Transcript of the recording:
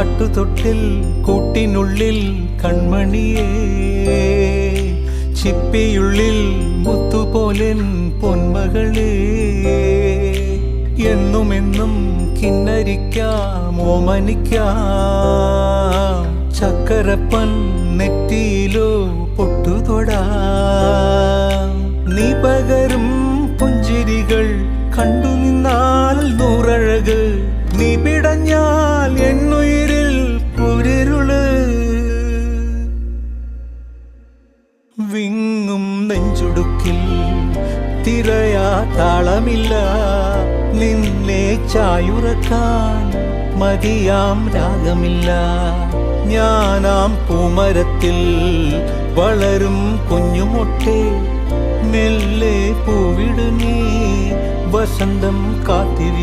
ആട്ടുതൊട്ടിൽ കൂട്ടിനുള്ളിൽ കൺമണിയേ, ചിപ്പിയുള്ളിൽ മുത്തുപോലെൻ പൊന്മകളേ, എന്നുമെന്നും കിന്നരിക്കാം ഓമനിക്കാം, ചക്കരപ്പൻ നെറ്റിയിലോ പൊട്ടുതൊടാം. നീ പകരും പുഞ്ചിരികൾ കണ്ടു നിന്നാൽ നൂറഴക്, നീ പിടഞ്ഞാൽ എന്നുയിരിൽ കുരിരുള്. വിങ്ങും നെഞ്ചുടുക്കിൽ തിരയാ താളമില്ല, നിന്നെ ചായുറക്കാൻ മതിയാം രാഗമില്ല. ഞാനാം പൂമരത്തിൽ വളരും കുഞ്ഞുമൊട്ടേ, മെല്ലെ പൂവിടു നീ വസന്തം കാത്തിരി.